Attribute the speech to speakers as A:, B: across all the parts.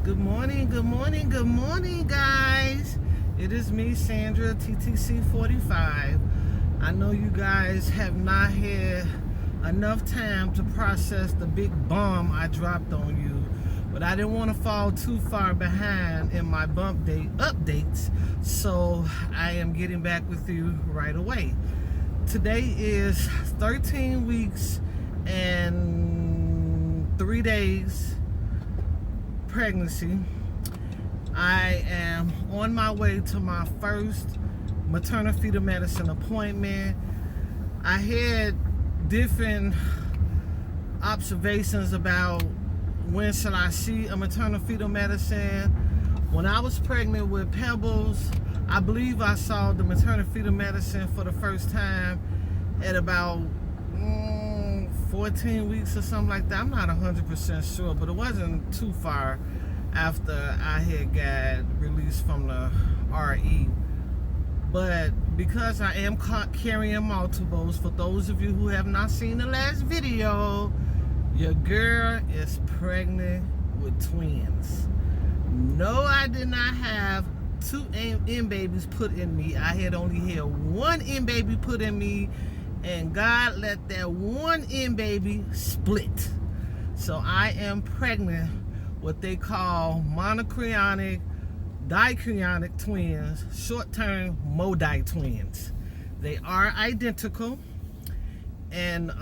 A: Good morning, good morning, good morning, guys. It is me, Sandra, TTC 45. I know you guys have not had enough time to process the big bomb I dropped on you, but I didn't want to fall too far behind in my Bumpdate updates, so I am getting back with you right away. Today is 13 weeks and 3 days pregnancy. I am on my way to my first maternal fetal medicine appointment. I had different observations about when should I see a maternal fetal medicine. When I was pregnant with Pebbles, I believe I saw the maternal fetal medicine for the first time at about 14 weeks or something like that. I'm not 100% sure, but it wasn't too far after I had got released from the RE. But because I am carrying multiples, for those of you who have not seen the last video, your girl is pregnant with twins. No, I did not have 2 M babies put in me. I had only had 1 M baby put in me, and God let that 1 M baby split. So I am pregnant what they call monochorionic dichorionic twins, short-term Modi twins. They are identical, and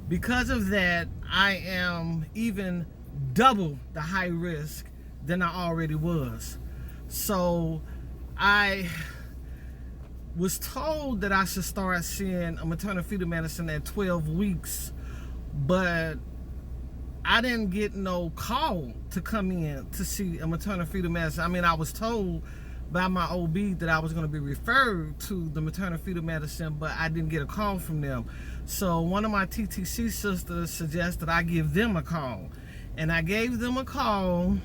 A: because of that, I am even double the high risk than I already was. So I was told that I should start seeing a maternal fetal medicine at 12 weeks, but I didn't get no call to come in to see a maternal fetal medicine. I mean, I was told by my OB that I was going to be referred to the maternal fetal medicine, but I didn't get a call from them. So one of my TTC sisters suggested I give them a call, and I gave them a call,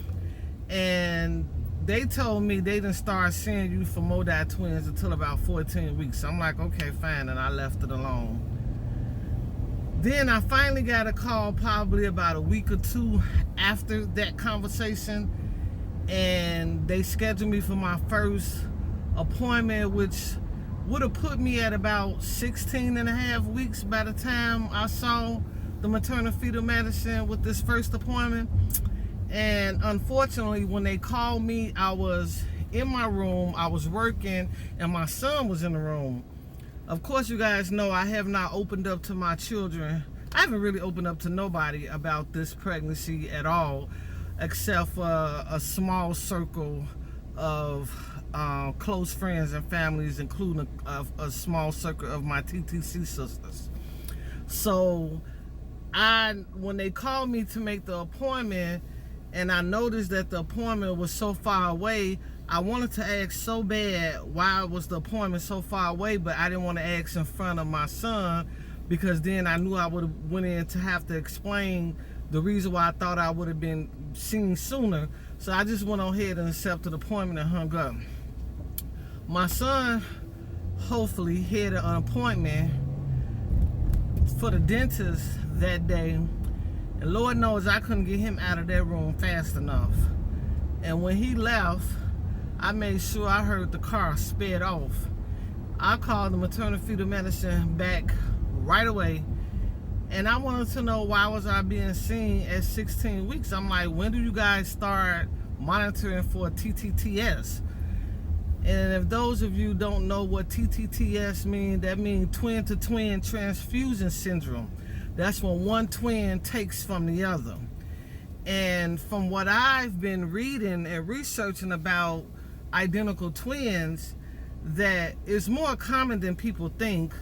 A: and they told me they didn't start seeing you for Modi twins until about 14 weeks. So I'm like, okay, fine, and I left it alone. Then I finally got a call probably about a week or 2 after that conversation, and they scheduled me for my first appointment, which would have put me at about 16 and a half weeks by the time I saw the maternal fetal medicine with this first appointment. And unfortunately, when they called me, I was in my room, I was working, and my son was in the room. Of course, you guys know I have not opened up to my children. I haven't really opened up to nobody about this pregnancy at all, except for a small circle of close friends and families, including a small circle of my TTC sisters. So when they called me to make the appointment, and I noticed that the appointment was so far away, I wanted to ask so bad why was the appointment so far away, but I didn't want to ask in front of my son, because then I knew I would have went in to have to explain the reason why I thought I would have been seen sooner. So I just went on ahead and accepted the appointment and hung up. My son hopefully had an appointment for the dentist that day, and Lord knows I couldn't get him out of that room fast enough. And when he left, I made sure I heard the car sped off. I called the maternal fetal medicine back right away, and I wanted to know why was I being seen at 16 weeks. I'm like, when do you guys start monitoring for TTTS? And if those of you don't know what TTTS means, that means twin-to-twin transfusion syndrome. That's when one twin takes from the other. And from what I've been reading and researching about identical twins, that is more common than people think,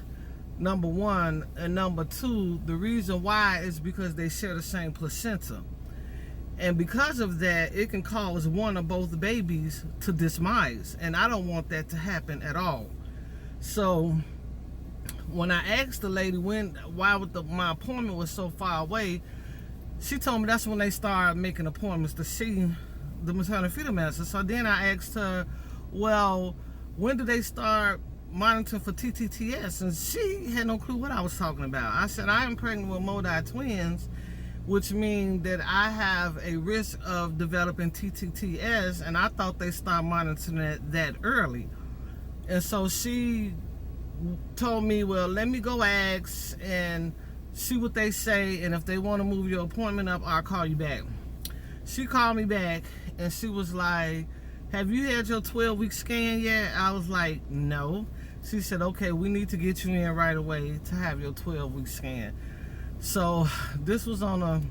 A: number one. And number two, the reason why is because they share the same placenta. And because of that, it can cause one or both babies to demise. And I don't want that to happen at all. So when I asked the lady why my appointment was so far away, she told me that's when they started making appointments to see the maternal fetal medicine. So then I asked her, well, when do they start monitoring for TTTS? And she had no clue what I was talking about. I said, I am pregnant with Modi twins, which means that I have a risk of developing TTS, and I thought they stopped monitoring that early. And so she told me, well, let me go ask and see what they say, and if they want to move your appointment up, I'll call you back. She called me back, and she was like, have you had your 12-week scan yet? I was like, no. She said, okay, we need to get you in right away to have your 12-week scan. So this was on a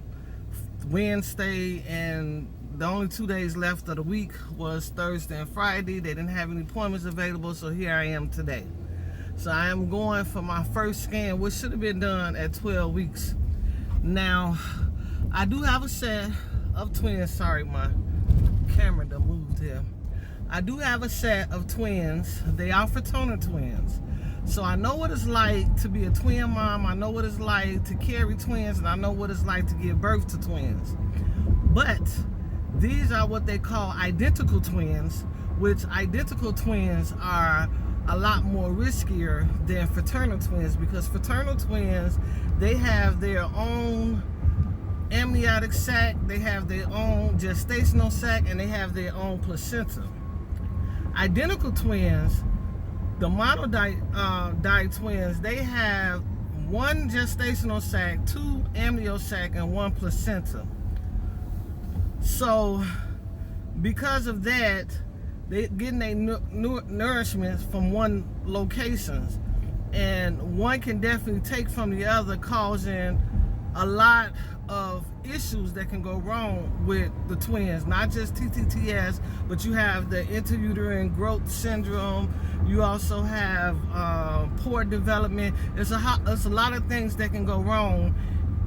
A: Wednesday, and the only 2 days left of the week was Thursday and Friday. They didn't have any appointments available, so here I am today. So I am going for my first scan, which should have been done at 12 weeks. Now, I do have a set of twins. Sorry, my camera done moved here. I do have a set of twins. They are fraternal twins. So I know what it's like to be a twin mom. I know what it's like to carry twins, and I know what it's like to give birth to twins. But these are what they call identical twins, which identical twins are a lot more riskier than fraternal twins, because fraternal twins, they have their own amniotic sac, they have their own gestational sac, and they have their own placenta. Identical twins, the monodiet twins, they have one gestational sac, two amnio sac, and one placenta. So because of that, they're getting their nourishment from one location, and one can definitely take from the other, causing a lot of issues that can go wrong with the twins. Not just TTS, but you have the intrauterine growth syndrome. You also have poor development. It's a lot of things that can go wrong.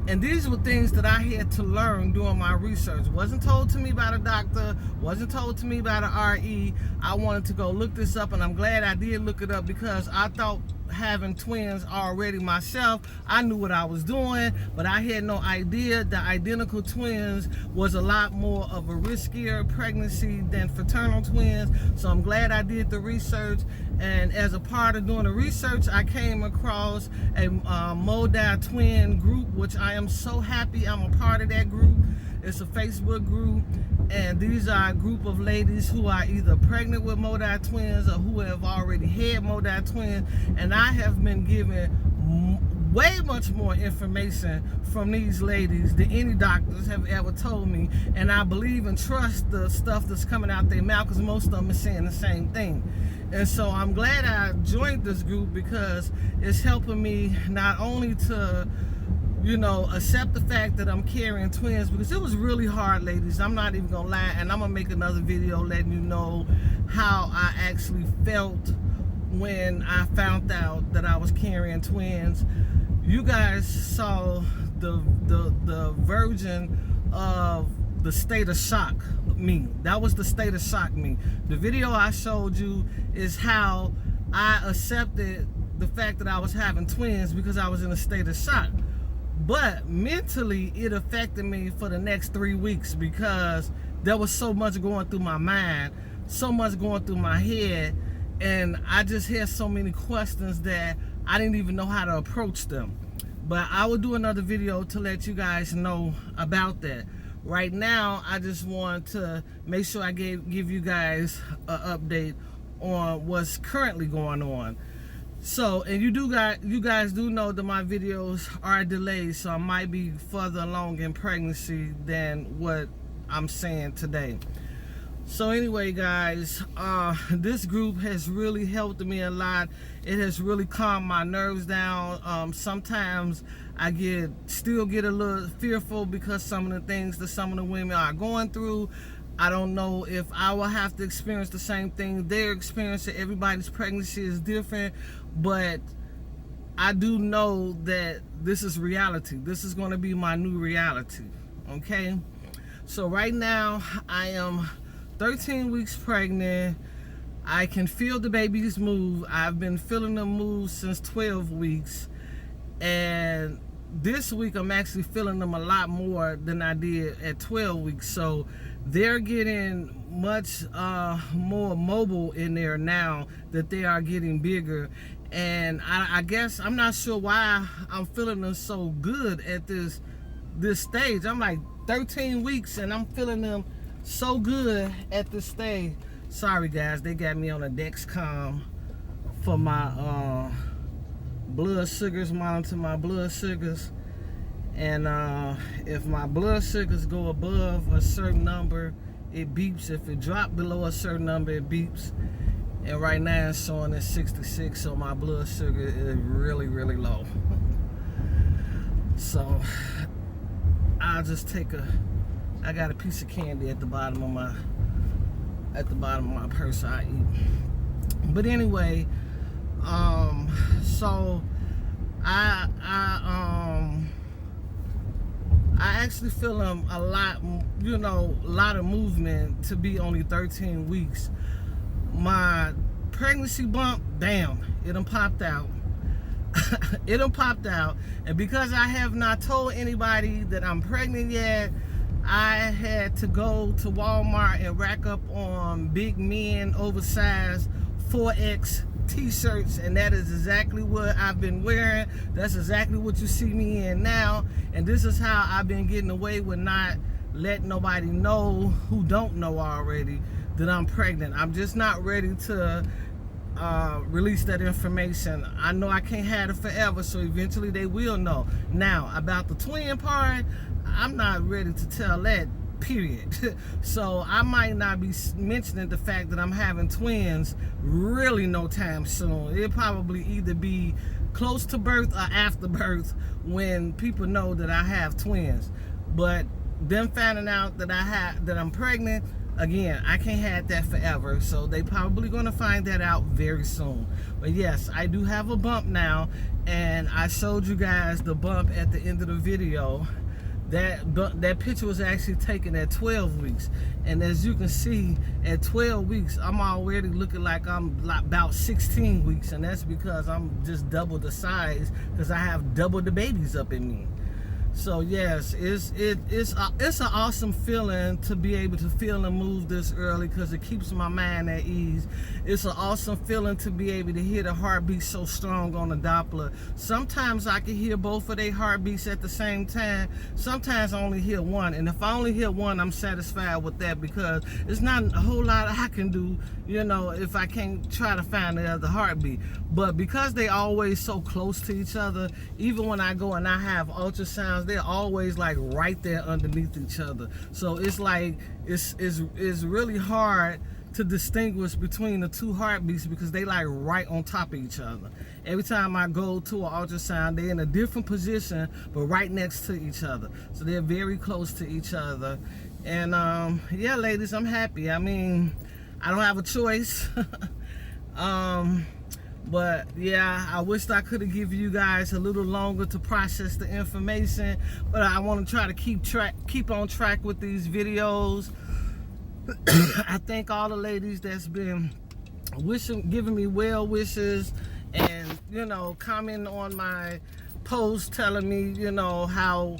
A: And these were things that I had to learn doing my research. Wasn't told to me by the doctor, wasn't told to me by the RE. I wanted to go look this up, and I'm glad I did look it up, because I thought, having twins already myself, I knew what I was doing, but I had no idea that identical twins was a lot more of a riskier pregnancy than fraternal twins. So I'm glad I did the research, and as a part of doing the research, I came across a Modi twin group, which I am so happy I'm a part of that group. It's a Facebook group, and these are a group of ladies who are either pregnant with Modi twins or who have already had Modi twins, and I have been given way much more information from these ladies than any doctors have ever told me, and I believe and trust the stuff that's coming out their mouth, because most of them are saying the same thing. And so I'm glad I joined this group, because it's helping me not only to, you know, accept the fact that I'm carrying twins, because it was really hard, ladies. I'm not even gonna lie, and I'm gonna make another video letting you know how I actually felt when I found out that I was carrying twins. You guys saw the version of the state of shock me. That was the state of shock me. The video I showed you is how I accepted the fact that I was having twins, because I was in a state of shock. But mentally, it affected me for the next 3 weeks, because there was so much going through my mind, so much going through my head, and I just had so many questions that I didn't even know how to approach them. But I will do another video to let you guys know about that. Right now, I just want to make sure I give you guys an update on what's currently going on. So, and you guys do know that my videos are delayed, so I might be further along in pregnancy than what I'm saying today. So anyway, guys, this group has really helped me a lot. It has really calmed my nerves down. Sometimes I still get a little fearful, because some of the things that some of the women are going through, I don't know if I will have to experience the same thing they're experiencing. Everybody's pregnancy is different, but I do know that this is reality. This is going to be my new reality, okay? So right now, I am 13 weeks pregnant. I can feel the babies move. I've been feeling them move since 12 weeks. And this week, I'm actually feeling them a lot more than I did at 12 weeks. So they're getting much more mobile in there now that they are getting bigger. And I guess I'm not sure why I'm feeling them so good at this this stage. I'm like 13 weeks and I'm feeling them so good at this stage. Sorry guys, they got me on a Dexcom for my blood sugars, monitor my blood sugars. And if my blood sugars go above a certain number, it beeps. If it drop below a certain number, it beeps. And right now it's showing at 66, so my blood sugar is really, really low. So I'll just take I got a piece of candy at the bottom of my purse I eat. But anyway, so I actually feel a lot, a lot of movement to be only 13 weeks. My pregnancy bump, damn, it done popped out. It done popped out. And because I have not told anybody that I'm pregnant yet, I had to go to Walmart and rack up on big men, oversized 4X t-shirts, and that is exactly what I've been wearing. That's exactly what you see me in now, and this is how I've been getting away with not letting nobody know who don't know already that I'm pregnant. I'm just not ready to release that information. I know I can't have it forever, so eventually they will know. Now about the twin part, I'm not ready to tell that, period. So I might not be mentioning the fact that I'm having twins really no time soon. It'll probably either be close to birth or after birth when people know that I have twins. But them finding out that I'm pregnant, again, I can't have that forever, so they probably gonna find that out very soon. But yes, I do have a bump now, and I showed you guys the bump at the end of the video. That picture was actually taken at 12 weeks, and as you can see, at 12 weeks I'm already looking like I'm about 16 weeks, and that's because I'm just double the size, because I have double the babies up in me. So yes, it's an awesome feeling to be able to feel and move this early, because it keeps my mind at ease. It's an awesome feeling to be able to hear the heartbeat so strong on the Doppler. Sometimes I can hear both of their heartbeats at the same time. Sometimes I only hear one, and if I only hear one, I'm satisfied with that, because it's not a whole lot I can do, if I can't try to find the other heartbeat. But because they always so close to each other, even when I go and I have ultrasounds, they're always like right there underneath each other. So it's like it's really hard to distinguish between the two heartbeats, because they like right on top of each other. Every time I go to an ultrasound, they're in a different position but right next to each other, so they're very close to each other. And yeah, ladies, I'm happy. I mean, I don't have a choice. But yeah, I wished I could have given you guys a little longer to process the information, but I want to try to keep on track with these videos. I thank all the ladies that's been giving me well wishes, and commenting on my posts, telling me how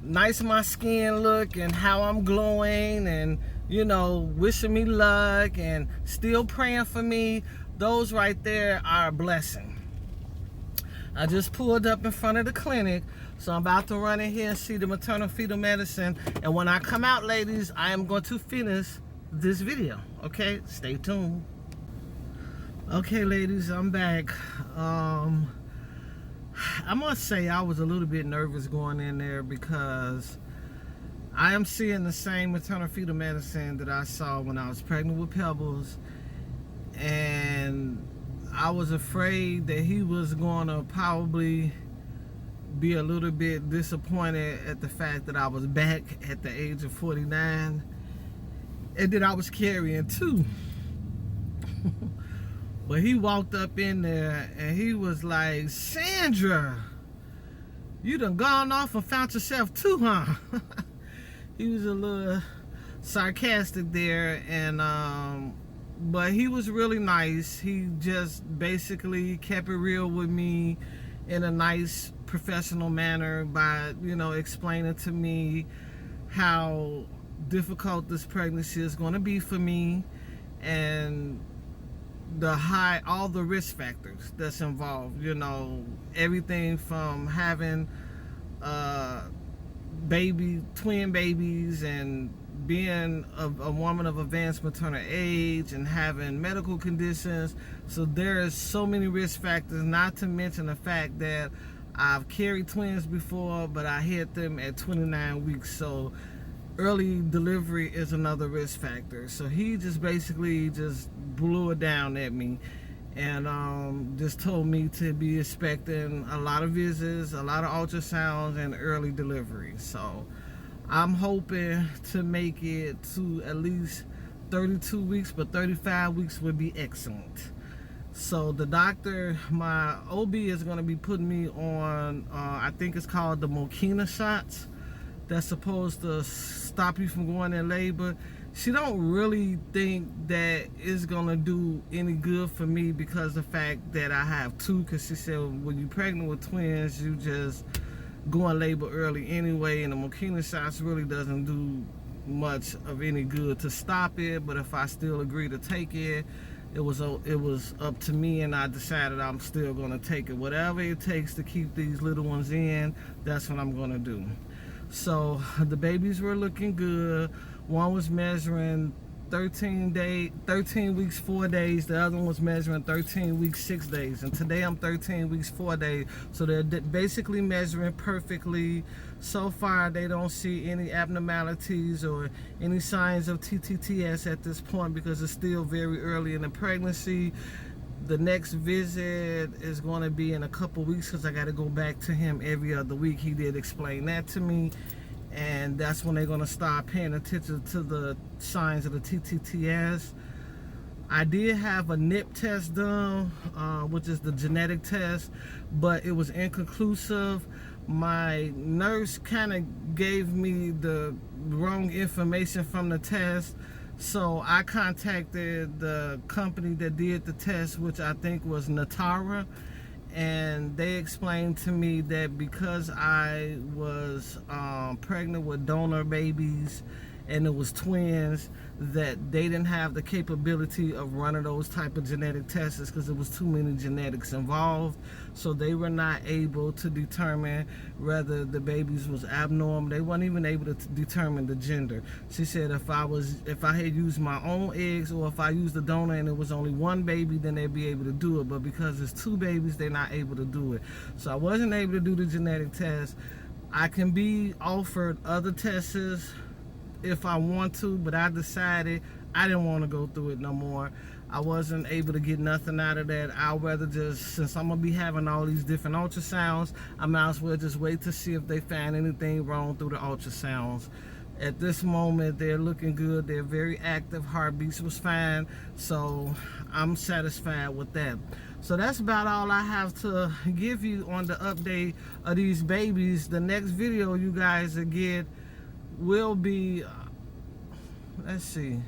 A: nice my skin look and how I'm glowing, and wishing me luck and still praying for me. Those right there are a blessing. I just pulled up in front of the clinic, so I'm about to run in here and see the maternal fetal medicine. And when I come out, ladies, I am going to finish this video. Okay, stay tuned. Okay, ladies, I'm back. I must say I was a little bit nervous going in there, because I am seeing the same maternal fetal medicine that I saw when I was pregnant with Pebbles. And I was afraid that he was going to probably be a little bit disappointed at the fact that I was back at the age of 49 and that I was carrying two. But he walked up in there and he was like, "Sandra, you done gone off and found yourself two, huh?" He was a little sarcastic there, and but he was really nice. He just basically kept it real with me in a nice, professional manner by, explaining to me how difficult this pregnancy is going to be for me, and all the risk factors that's involved. Everything from having twin babies, and being a woman of advanced maternal age and having medical conditions. So there is so many risk factors, not to mention the fact that I've carried twins before, but I had them at 29 weeks. So early delivery is another risk factor. So he just basically just blew it down at me, and just told me to be expecting a lot of visits, a lot of ultrasounds, and early delivery. So I'm hoping to make it to at least 32 weeks, but 35 weeks would be excellent. So the doctor, my OB, is going to be putting me on, I think it's called the Mokina shots. That's supposed to stop you from going in labor. She don't really think that it's going to do any good for me because of the fact that I have two. Because she said when you're pregnant with twins, you just go in labor early anyway. And the Mokina shots really doesn't do much of any good to stop it. But if I still agree to take it, it was up to me, and I decided I'm still going to take it. Whatever it takes to keep these little ones in, that's what I'm going to do. So the babies were looking good. One was measuring 13 weeks 4 days. The other one was measuring 13 weeks 6 days. And today I'm 13 weeks 4 days. So they're basically measuring perfectly. So far they don't see any abnormalities or any signs of TTS at this point, because it's still very early in the pregnancy. The next visit is going to be in a couple weeks, because I got to go back to him every other week. He did explain that to me, and that's when they're going to start paying attention to the signs of the TTS. I did have a NIP test done, which is the genetic test, but it was inconclusive. My nurse kind of gave me the wrong information from the test. So I contacted the company that did the test, which I think was Natara, and they explained to me that because I was pregnant with donor babies and it was twins, that they didn't have the capability of running those type of genetic tests because there was too many genetics involved. So they were not able to determine whether the babies was abnormal. They weren't even able to determine the gender. She said if I had used my own eggs, or if I used the donor and it was only one baby, then they'd be able to do it. But because it's two babies, they're not able to do it. So I wasn't able to do the genetic test. I can be offered other tests if I want to, but I decided I didn't want to go through it no more. I wasn't able to get nothing out of that. I'd rather just, since I'm going to be having all these different ultrasounds, I might as well just wait to see if they find anything wrong through the ultrasounds. At this moment, they're looking good. They're very active. Heartbeats was fine. So I'm satisfied with that. So that's about all I have to give you on the update of these babies. The next video you guys will get will be, let's see,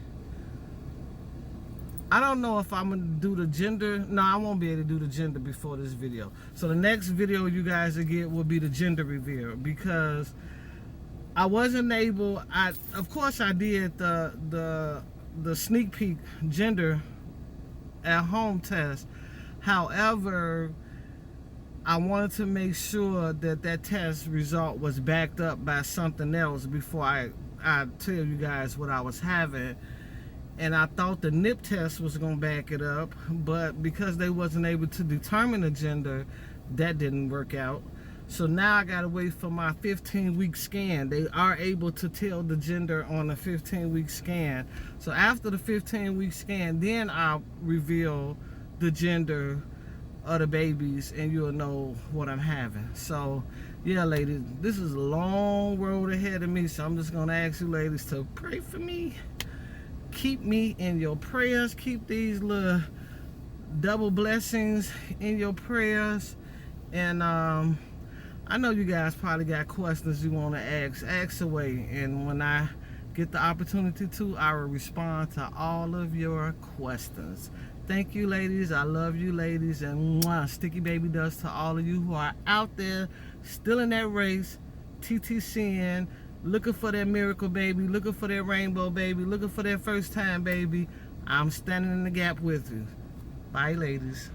A: I don't know if I'm gonna do the gender. No, I won't be able to do the gender before this video. So the next video you guys will get will be the gender reveal, because I wasn't able, of course I did the sneak peek gender at home test. However, I wanted to make sure that that test result was backed up by something else before I tell you guys what I was having. And I thought the NIP test was going to back it up, but because they wasn't able to determine the gender, that didn't work out. So now I got to wait for my 15-week scan. They are able to tell the gender on a 15-week scan. So after the 15-week scan, then I'll reveal the gender of the babies, and you'll know what I'm having. So yeah, ladies, this is a long road ahead of me, so I'm just gonna ask you ladies to pray for me. Keep me in your prayers. Keep these little double blessings in your prayers. And I know you guys probably got questions you want to ask away, and when I get the opportunity to, I will respond to all of your questions. Thank you, ladies. I love you, ladies. And mwah, sticky baby dust to all of you who are out there still in that race, TTCing, looking for that miracle baby, looking for that rainbow baby, looking for that first time baby. I'm standing in the gap with you. Bye, ladies.